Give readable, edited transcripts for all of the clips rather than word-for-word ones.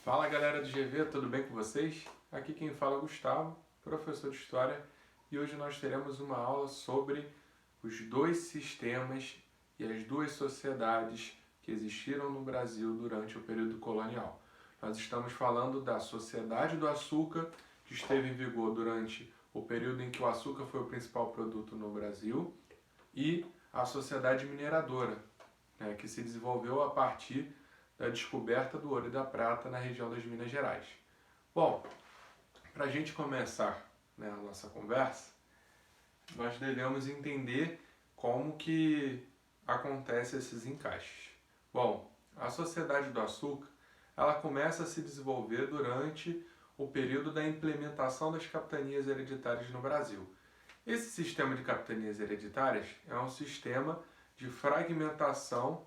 Fala galera do GV, tudo bem com vocês? Aqui quem fala é o Gustavo, professor de História, e hoje nós teremos uma aula sobre os dois sistemas e as duas sociedades que existiram no Brasil durante o período colonial. Nós estamos falando da Sociedade do Açúcar, que esteve em vigor durante o período em que o açúcar foi o principal produto no Brasil, e a Sociedade Mineradora, que se desenvolveu a partir da descoberta do ouro e da prata na região das Minas Gerais. Bom, para a gente começar, a nossa conversa, nós devemos entender como que acontecem esses encaixes. Bom, a Sociedade do Açúcar ela começa a se desenvolver durante o período da implementação das capitanias hereditárias no Brasil. Esse sistema de capitanias hereditárias é um sistema de fragmentação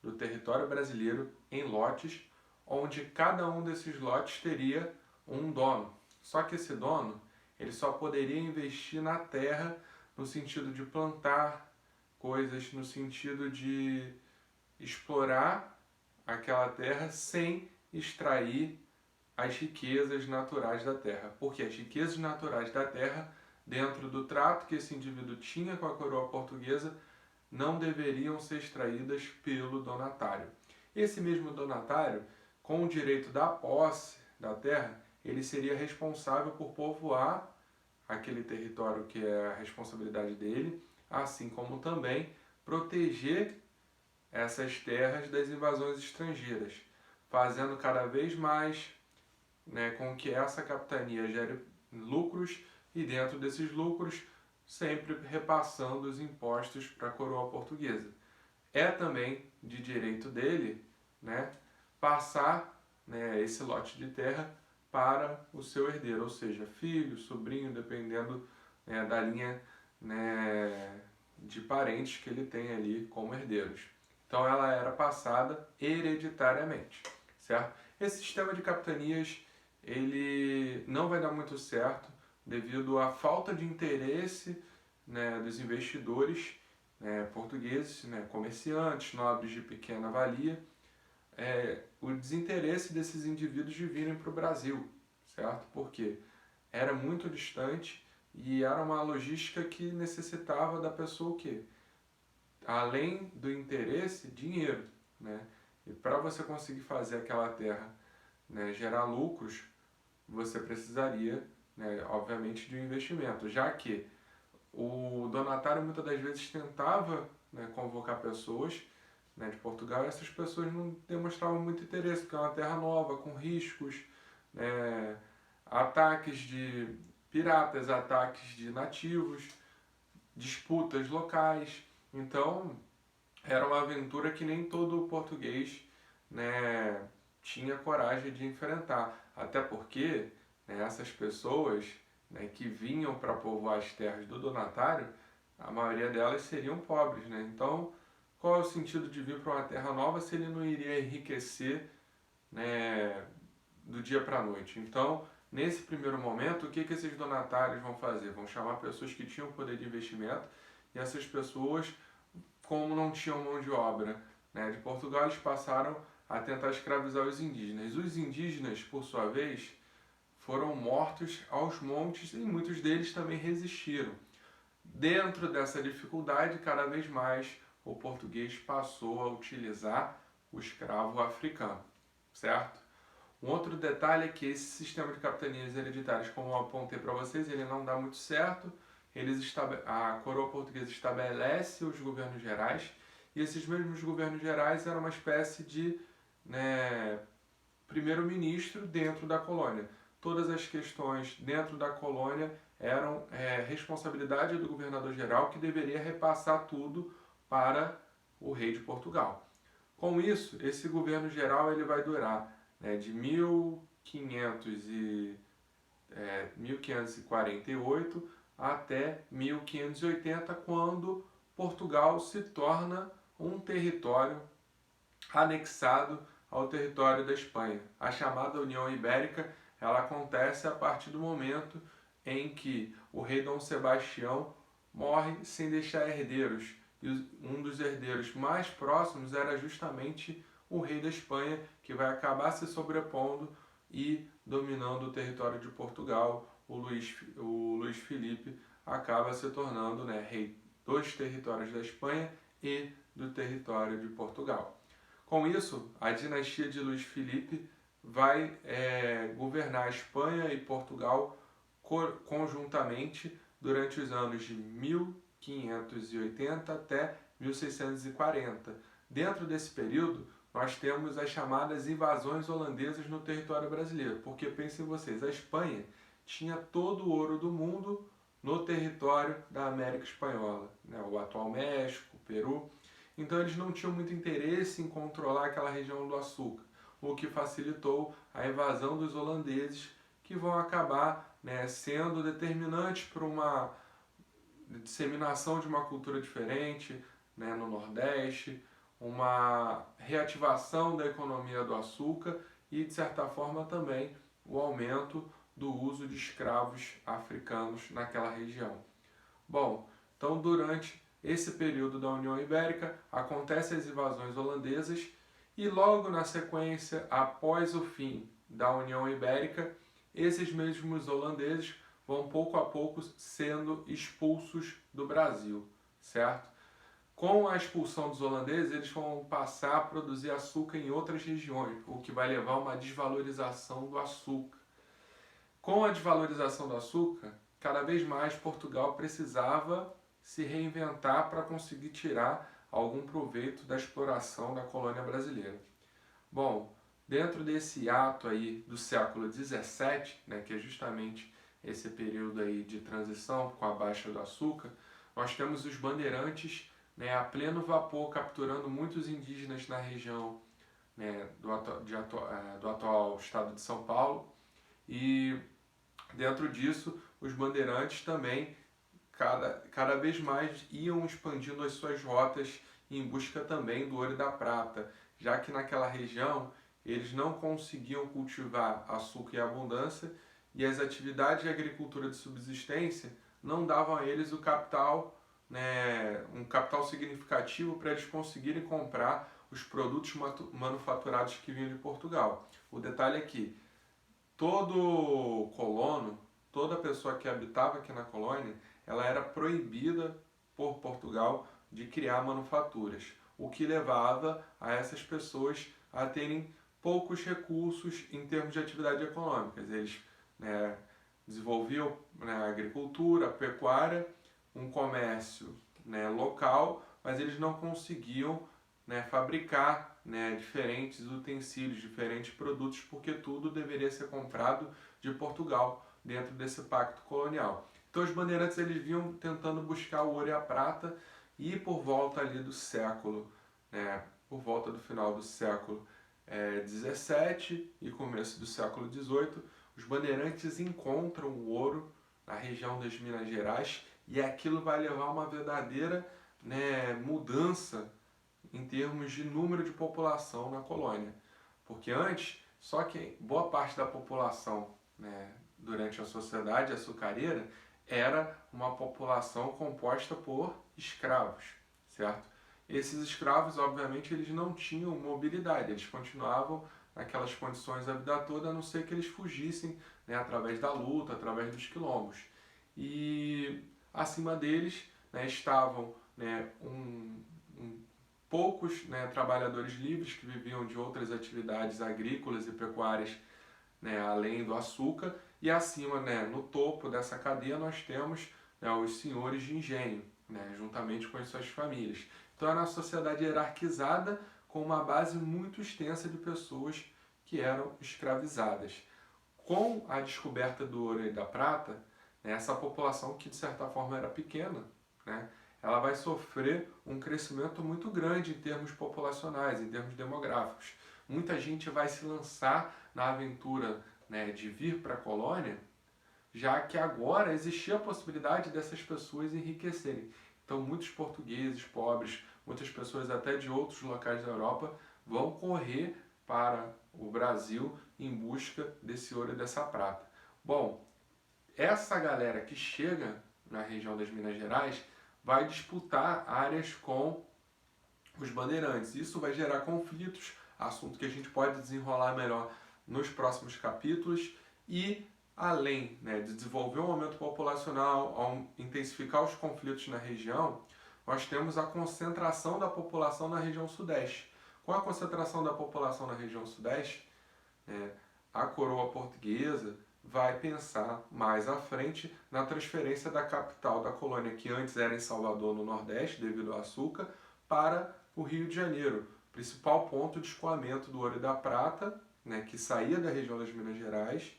do território brasileiro em lotes, onde cada um desses lotes teria um dono. Só que esse dono ele só poderia investir na terra no sentido de plantar coisas, no sentido de explorar aquela terra sem extrair as riquezas naturais da terra. Porque as riquezas naturais da terra, dentro do trato que esse indivíduo tinha com a coroa portuguesa, não deveriam ser extraídas pelo donatário. Esse mesmo donatário, com o direito da posse da terra, ele seria responsável por povoar aquele território que é a responsabilidade dele, assim como também proteger essas terras das invasões estrangeiras, fazendo cada vez mais com que essa capitania gere lucros e dentro desses lucros sempre repassando os impostos para a coroa portuguesa. É também de direito dele passar esse lote de terra para o seu herdeiro, ou seja, filho, sobrinho, dependendo da linha de parentes que ele tem ali como herdeiros. Então ela era passada hereditariamente, certo? Esse sistema de capitanias ele não vai dar muito certo devido à falta de interesse dos investidores portugueses, comerciantes, nobres de pequena valia, o desinteresse desses indivíduos de virem para o Brasil, certo? Porque era muito distante e era uma logística que necessitava da pessoa o quê? Além do interesse, dinheiro, E para você conseguir fazer aquela terra gerar lucros, você precisaria, obviamente, de um investimento, já que o donatário muitas das vezes tentava convocar pessoas de Portugal e essas pessoas não demonstravam muito interesse, porque é uma terra nova, com riscos, ataques de piratas, ataques de nativos, disputas locais. Então, era uma aventura que nem todo português tinha coragem de enfrentar. Até porque essas pessoas que vinham para povoar as terras do donatário, a maioria delas seriam pobres. Então, qual é o sentido de vir para uma terra nova se ele não iria enriquecer do dia para a noite? Então, nesse primeiro momento, o que esses donatários vão fazer? Vão chamar pessoas que tinham poder de investimento e essas pessoas, como não tinham mão de obra de Portugal, eles passaram a tentar escravizar os indígenas. Os indígenas, por sua vez, foram mortos aos montes e muitos deles também resistiram. Dentro dessa dificuldade, cada vez mais o português passou a utilizar o escravo africano, certo? Um outro detalhe é que esse sistema de capitanias hereditárias, como eu apontei para vocês, ele não dá muito certo. A coroa portuguesa estabelece os governos gerais e esses mesmos governos gerais eram uma espécie de primeiro-ministro dentro da colônia. Todas as questões dentro da colônia eram responsabilidade do governador-geral, que deveria repassar tudo para o rei de Portugal. Com isso, esse governo-geral ele vai durar de 1548 até 1580, quando Portugal se torna um território anexado ao território da Espanha. A chamada União Ibérica ela acontece a partir do momento em que o rei Dom Sebastião morre sem deixar herdeiros. E um dos herdeiros mais próximos era justamente o rei da Espanha, que vai acabar se sobrepondo e dominando o território de Portugal. O Luís Filipe acaba se tornando, né, rei dos territórios da Espanha e do território de Portugal. Com isso, a dinastia de Luís Filipe vai governar a Espanha e Portugal conjuntamente durante os anos de 1580 até 1640. Dentro desse período, nós temos as chamadas invasões holandesas no território brasileiro, porque pensem vocês, a Espanha tinha todo o ouro do mundo no território da América Espanhola, né? O atual México, Peru. Então eles não tinham muito interesse em controlar aquela região do açúcar, o que facilitou a invasão dos holandeses, que vão acabar, né, sendo determinantes para uma disseminação de uma cultura diferente, né, no Nordeste, uma reativação da economia do açúcar e, de certa forma, também o aumento do uso de escravos africanos naquela região. Bom, então durante esse período da União Ibérica acontecem as invasões holandesas e logo na sequência, após o fim da União Ibérica, esses mesmos holandeses vão pouco a pouco sendo expulsos do Brasil, certo? Com a expulsão dos holandeses, eles vão passar a produzir açúcar em outras regiões, o que vai levar a uma desvalorização do açúcar. Com a desvalorização do açúcar, cada vez mais Portugal precisava se reinventar para conseguir tirar algum proveito da exploração da colônia brasileira. Bom, dentro desse ato aí do século XVII, né, que é justamente esse período aí de transição com a baixa do açúcar, nós temos os bandeirantes, né, a pleno vapor capturando muitos indígenas na região, né, do atual estado de São Paulo. E dentro disso, os bandeirantes também cada vez mais iam expandindo as suas rotas em busca também do ouro e da prata, já que naquela região eles não conseguiam cultivar açúcar em abundância e as atividades de agricultura de subsistência não davam a eles o capital, né, um capital significativo para eles conseguirem comprar os produtos manufaturados que vinham de Portugal. O detalhe é que todo colono, toda pessoa que habitava aqui na colônia, ela era proibida por Portugal de criar manufaturas, o que levava a essas pessoas a terem poucos recursos em termos de atividade econômica. Eles, né, desenvolviam, né, a agricultura, a pecuária, um comércio, né, local, mas eles não conseguiam, né, fabricar, né, diferentes utensílios, diferentes produtos, porque tudo deveria ser comprado de Portugal dentro desse pacto colonial. Então os bandeirantes eles vinham tentando buscar o ouro e a prata e por volta ali do século, né, por volta do final do século 17 e começo do século 18, os bandeirantes encontram o ouro na região das Minas Gerais e aquilo vai levar a uma verdadeira, né, mudança em termos de número de população na colônia. Porque antes, só que boa parte da população, né, durante a sociedade açucareira era uma população composta por escravos, certo? Esses escravos, obviamente, eles não tinham mobilidade, eles continuavam naquelas condições a vida toda, a não ser que eles fugissem, né, através da luta, através dos quilombos. E acima deles, né, estavam, né, poucos, né, trabalhadores livres que viviam de outras atividades agrícolas e pecuárias, né, além do açúcar, e acima, né, no topo dessa cadeia nós temos, né, os senhores de engenho, né, juntamente com as suas famílias. Então era uma sociedade hierarquizada com uma base muito extensa de pessoas que eram escravizadas. Com a descoberta do ouro e da prata, né, essa população que de certa forma era pequena, né, ela vai sofrer um crescimento muito grande em termos populacionais, em termos demográficos. Muita gente vai se lançar na aventura, né, de vir para a colônia, já que agora existia a possibilidade dessas pessoas enriquecerem. Então muitos portugueses pobres, muitas pessoas até de outros locais da Europa vão correr para o Brasil em busca desse ouro e dessa prata. Bom, essa galera que chega na região das Minas Gerais vai disputar áreas com os bandeirantes. Isso vai gerar conflitos assunto que a gente pode desenrolar melhor nos próximos capítulos. E além, né, de desenvolver um aumento populacional, intensificar os conflitos na região, nós temos a concentração da população na região sudeste. Com a concentração da população na região sudeste, a coroa portuguesa vai pensar mais à frente na transferência da capital da colônia, que antes era em Salvador, no Nordeste, devido ao açúcar, para o Rio de Janeiro, principal ponto de escoamento do ouro e da prata, né, que saía da região das Minas Gerais,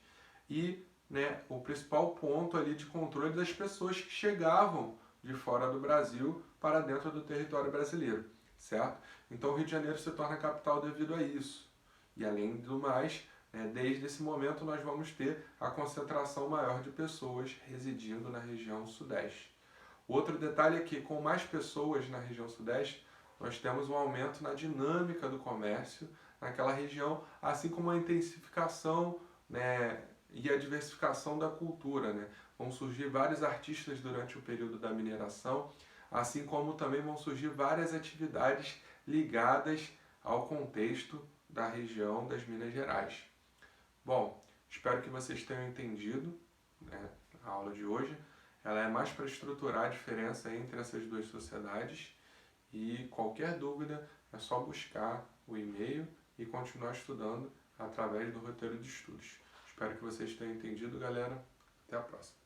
e, né, o principal ponto ali de controle das pessoas que chegavam de fora do Brasil para dentro do território brasileiro, certo? Então o Rio de Janeiro se torna capital devido a isso. E além do mais, desde esse momento nós vamos ter a concentração maior de pessoas residindo na região sudeste. Outro detalhe é que com mais pessoas na região sudeste, nós temos um aumento na dinâmica do comércio naquela região, assim como a intensificação, né, e a diversificação da cultura, né? Vão surgir vários artistas durante o período da mineração, assim como também vão surgir várias atividades ligadas ao contexto da região das Minas Gerais. Bom, espero que vocês tenham entendido, né, a aula de hoje. Ela é mais para estruturar a diferença entre essas duas sociedades, e qualquer dúvida é só buscar o e-mail e continuar estudando através do roteiro de estudos. Espero que vocês tenham entendido, galera. Até a próxima.